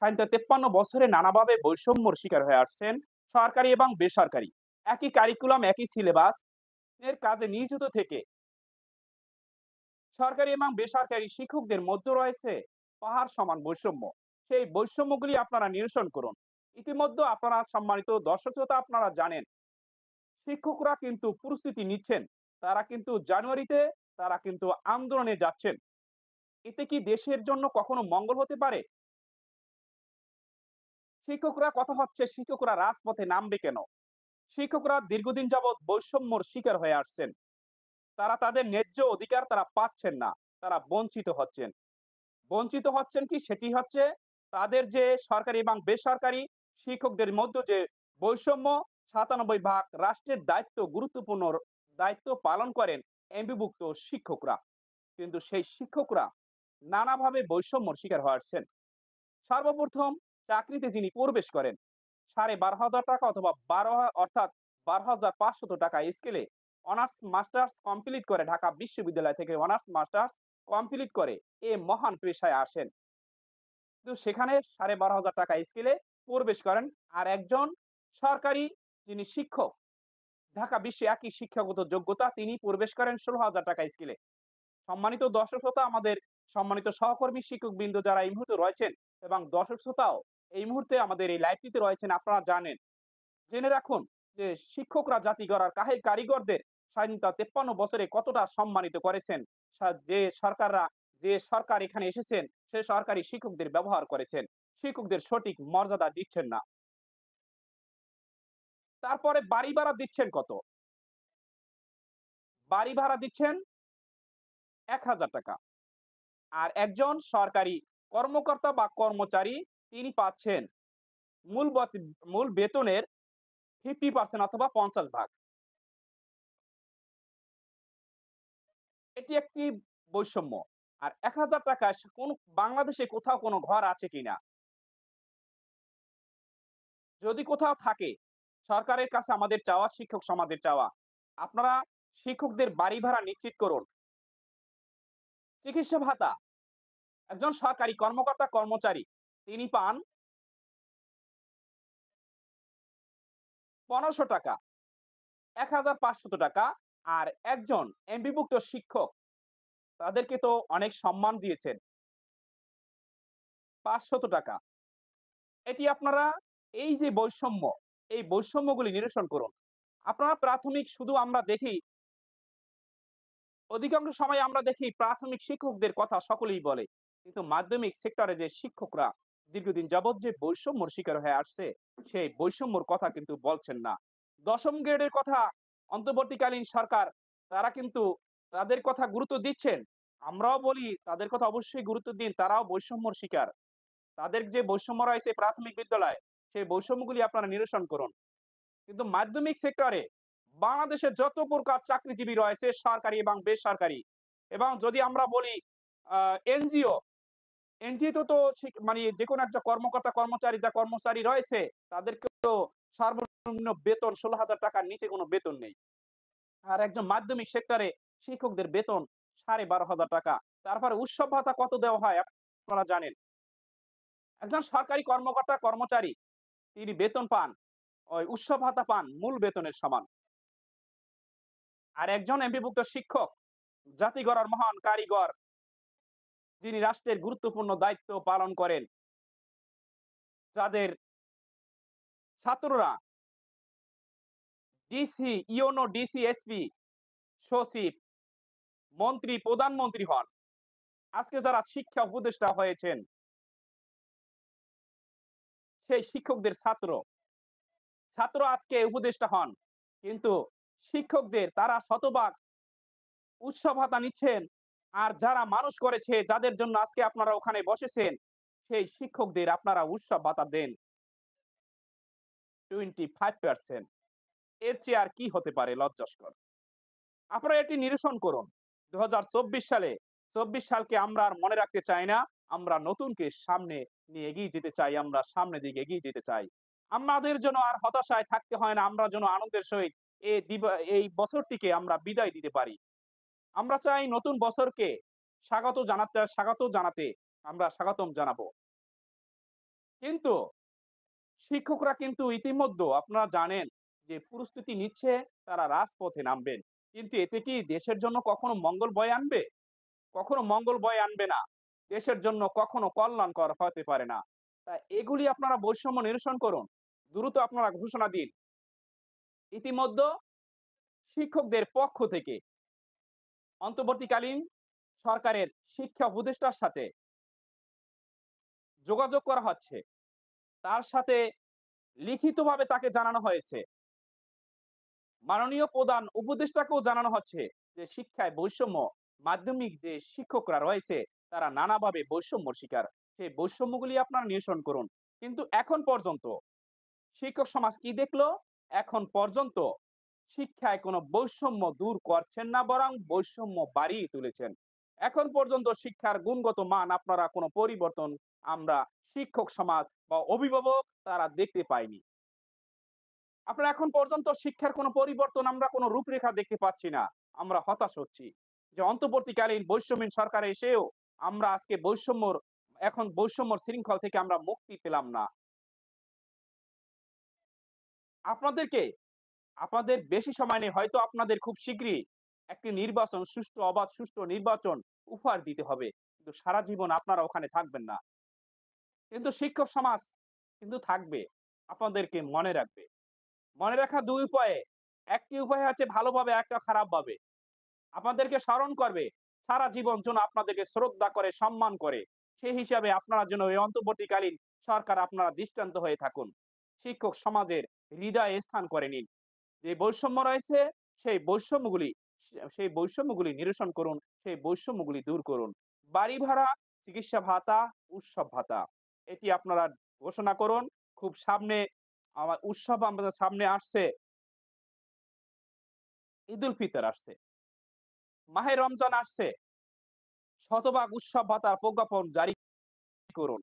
স্বাধীনতা ৫৩ বছরে নানাভাবে বৈষম্যর শিকার হয়ে আসছেন সরকারি এবং বেসরকারি। একই কারিকুলাম, একই সিলেবাস এর কাজে নিয়োজিত থেকে সরকারি এবং বেসরকারি শিক্ষকদের মধ্যে রয়েছে পাহাড় সমান বৈষম্য। সেই বৈষম্যগুলি আপনারা নিরসন করুন। ইতিমধ্যে আপনারা সম্মানিত দর্শক শ্রোতা আপনারা জানেন, শিক্ষকরা কিন্তু প্রস্তুতি নিচ্ছেন। তারা কিন্তু জানুয়ারিতে তারা কিন্তু আন্দোলনে যাচ্ছেন। এতে কি দেশের জন্য কখনো মঙ্গল হতে পারে? শিক্ষকরা কথা হচ্ছে শিক্ষকরা রাজপথে নামবে কেন? শিক্ষকরা দীর্ঘদিন যাবৎ বৈষম্যর শিকার হয়ে আসছেন। তারা তাদের ন্যায্য অধিকার তারা পাচ্ছেন না। তারা বঞ্চিত হচ্ছেন। বঞ্চিত হচ্ছেন কি সেটি হচ্ছে তাদের যে সরকারি এবং বেসরকারি শিক্ষকদের মধ্যে যে বৈষম্য, ৯৭ ভাগ রাষ্ট্রের দায়িত্ব গুরুত্বপূর্ণ দায়িত্ব পালন করেন এমপিভুক্ত শিক্ষকরা। কিন্তু সেই শিক্ষকরা নানাভাবে বৈষম্যর শিকার হয়ে আসছেন। সর্বপ্রথম চাকরিতে যিনি প্রবেশ করেন, ৳১২,৫০০ অথবা ১২ অর্থাৎ ৳১২,৫০০ স্কেলে অনার্স মাস্টার্স কমপ্লিট করে ঢাকা বিশ্ববিদ্যালয় থেকে অনার্স মাস্টার্স কমপ্লিট করে এ মহান পেশায় আসেন। কিন্তু সেখানে ৳১২,৫০০ স্কেলে প্রবেশ করেন। আর একজন সরকারি যিনি শিক্ষক, ঢাকা বিশ্বে একই শিক্ষাগত যোগ্যতা তিনি প্রবেশ করেন ৳১৬,০০০ স্কেলে। সম্মানিত দর্শক শ্রোতা, আমাদের সম্মানিত সহকর্মী শিক্ষকবৃন্দ যারা এই মুহূর্তে রয়েছেন এবং দর্শক শ্রোতাও এই মুহূর্তে আমাদের এই লাইভটিতে রয়েছেন, আপনারা জানেন, জেনে রাখুন যে শিক্ষকরা জাতি গড়ার কারিগরদের স্বাধীনতা ৫৩ বছরে কতটা সম্মানিত করেছেন। যে সরকার এখানে এসেছেন সে সরকারি শিক্ষকদের ব্যবহার করেছেন। শিক্ষকদের সঠিক মর্যাদা দিচ্ছেন না। তারপরে বাড়ি ভাড়া দিচ্ছেন কত? বাড়ি ভাড়া দিচ্ছেন ৳১,০০০। আর একজন সরকারি কর্মকর্তা বা কর্মচারী তিনি পাচ্ছেন মূল বত মূল বেতনের 50% অথবা ৫০ ভাগ। এটি একটি বৈষম্য। আর ৳১,০০০ কোন বাংলাদেশে কোথাও কোন ঘর আছে কিনা? যদি কোথাও থাকে, সরকারের কাছে আমাদের চাওয়া, শিক্ষক সমাজের চাওয়া, আপনারা শিক্ষকদের বাড়ি ভাড়া নিশ্চিত করুন। চিকিৎসা ভাতা, একজন সরকারি কর্মকর্তা কর্মচারী তিনি পান ৳১৫০০, ৳১,৫০০। আর একজন এমপিভুক্ত শিক্ষক তাদেরকে তো অনেক সম্মান দিয়েছেন, ৳৫০০। এটি আপনারা এই যে বৈষম্য, এই বৈষম্যগুলি নিরসন করুন। আপনারা প্রাথমিক শুধু আমরা দেখি, অধিকাংশ সময় আমরা দেখি প্রাথমিক শিক্ষকদের কথা সকলেই বলে। কিন্তু মাধ্যমিক সেক্টরে যে শিক্ষকরা দীর্ঘদিন যাবৎ যে বৈষম্যর শিকার হয়ে আসছে, সেই বৈষম্যর কথা কিন্তু বলছেন না। ১০ম গ্রেডের কথা অন্তর্বর্তীকালীন সরকার তারা কিন্তু তাদের কথা গুরুত্ব দিচ্ছেন। আমরাও বলি তাদের কথা অবশ্যই গুরুত্ব দিন। তারাও বৈষম্যর শিকার। তাদের যে বৈষম্য রয়েছে প্রাথমিক বিদ্যালয়ে, সেই বৈষম্যগুলি আপনারা নিরসন করুন। কিন্তু মাধ্যমিক সেক্টরে বাংলাদেশের যত প্রকার চাকরিজীবী রয়েছে সরকারি এবং বেসরকারি, এবং যদি আমরা বলি এনজিও, এনজিও তো মানে যেকোনো একটা কর্মকর্তা কর্মচারী যা কর্মচারী রয়েছে তাদেরকে তো সর্বনিম্ন বেতন ৳১৬,০০০ নিচে কোনো বেতন নেই। আর একজন মাধ্যমিক সেক্টরে শিক্ষকদের বেতন ৳১২,৫০০। তারপরে উৎসব ভাতা কত দেওয়া হয় আপনারা জানেন। একজন সরকারি কর্মকর্তা কর্মচারী তিনি বেতন পান, ওই উৎসব ভাতা পান মূল বেতনের সমান। আর একজন এমপিভুক্ত শিক্ষক, জাতি গড়ার মহান কারিগর, যিনি রাষ্ট্রের গুরুত্বপূর্ণ দায়িত্ব পালন করেন, যাদের ছাত্ররা ডিসি, ইউনো, ডিসি, এসপি, সচিব, মন্ত্রী, প্রধানমন্ত্রী হন। আজকে যারা শিক্ষা উপদেষ্টা হয়েছেন, সেই শিক্ষকদের ছাত্র। ছাত্র আজকে উপদেষ্টা হন। কিন্তু শিক্ষকদের তারা শতভাগ উৎসব ভাতা নিচ্ছেন। আর যারা মানুষ করেছে, যাদের জন্য আজকে আপনারা ওখানে বসেছেন, সেই শিক্ষকদের আপনারা উৎসব ভাতা দেন 25%। এর চেয়ে আর কি হতে পারে লজ্জাস্কর? আপনারা এটি নিরসন করুন। ২০২৪ সালে ২৪ সালকে আমরা আর মনে রাখতে চাই না। আমরা নতুনকে সামনে নিয়ে এগিয়ে যেতে চাই। আমরা সামনের দিকে এগিয়ে যেতে চাই। আমাদের যেন আর হতাশায় থাকতে হয় না। আমরা যেন আনন্দের সহিত এই বছরটিকে আমরা বিদায় দিতে পারি। আমরা চাই নতুন বছরকে স্বাগত জানাতে আমরা স্বাগতম জানাবো। কিন্তু শিক্ষকরা কিন্তু ইতিমধ্যে আপনারা জানেন যে প্রস্তুতি নিচ্ছে, তারা রাজপথে নামবেন। কিন্তু এতে কি দেশের জন্য কখনো মঙ্গল বয়ে আনবে? কখনো মঙ্গল বয়ে আনবে না। দেশের জন্য কখনো কল্যাণকর হতে পারে না। এগুলি আপনারা বৈষম্য নিরসন করুন। দ্রুত আপনারা ঘোষণা দিন। ইতিমধ্যে শিক্ষকদের পক্ষ থেকে অন্তর্বর্তীকালীন সরকারের শিক্ষা উপদেষ্টার সাথে যোগাযোগ করা হচ্ছে। তার সাথে লিখিতভাবে তাকে জানানো হয়েছে। মাননীয় প্রধান উপদেষ্টাকেও জানানো হচ্ছে যে শিক্ষায় বৈষম্য, মাধ্যমিক যে শিক্ষকরা রয়েছে তারা নানাভাবে বৈষম্যর শিকার। সেই বৈষম্যগুলি আপনারা নিরসন করুন। কিন্তু এখন পর্যন্ত শিক্ষক সমাজ কি দেখলো? এখন পর্যন্ত শিক্ষায় কোনো বৈষম্য দূর করছেন না, বরং বৈষম্য বাড়িয়ে তুলেছেন। এখন পর্যন্ত শিক্ষার গুণগত মান আপনারা কোনো পরিবর্তন আমরা শিক্ষক সমাজ বা অভিভাবক তারা দেখতে পাইনি। আপনারা এখন পর্যন্ত শিক্ষার কোনো পরিবর্তন আমরা কোনো রূপরেখা দেখতে পাচ্ছি না। আমরা হতাশ হচ্ছি। যে অন্তর্বর্তীকালীন বৈষম্যহীন সরকার এসেও আমরা আজকে বৈষম্যর শৃঙ্খল থেকে আমরা মুক্তি পেলাম না। আপনাদেরকে আপনাদের বেশি সময় নেই। হয়তো আপনাদের খুব শীঘ্রই একটি নির্বাচন সুষ্ঠু, অবাধ, সুষ্ঠু নির্বাচন উপহার দিতে হবে। কিন্তু সারা জীবন আপনারা ওখানে থাকবেন না। কিন্তু শিক্ষক সমাজ কিন্তু থাকবে। আপনাদেরকে মনে রাখবে। মনে রাখা ২ উপায়ে। একটি উপায় আছে ভালোভাবে, একটা খারাপভাবে। আপনাদেরকে স্মরণ করবে। সারা জীবন যেন আপনাদেরকে শ্রদ্ধা করে, সম্মান করে। সেই হিসাবে আপনারা যেন এই অন্তর্বর্তীকালীন সরকার আপনারা দৃষ্টান্ত হয়ে থাকুন। শিক্ষক সমাজের হৃদয়ে স্থান করে নিন। যে বৈষম্য রয়েছে সেই বৈষম্যগুলি সেই বৈষম্যগুলি নিরসন করুন, সেই বৈষম্যগুলি দূর করুন। বাড়ি ভাড়া, চিকিৎসা ভাতা, উৎসব ভাতা এটি আপনারা ঘোষণা করুন। খুব সামনে উৎসব আমাদের সামনে আসছে। ঈদুল ফিতর আসছে। মাহে রমজান আসছে। শতভাগ উৎসব ভাতার প্রজ্ঞাপন জারি করুন।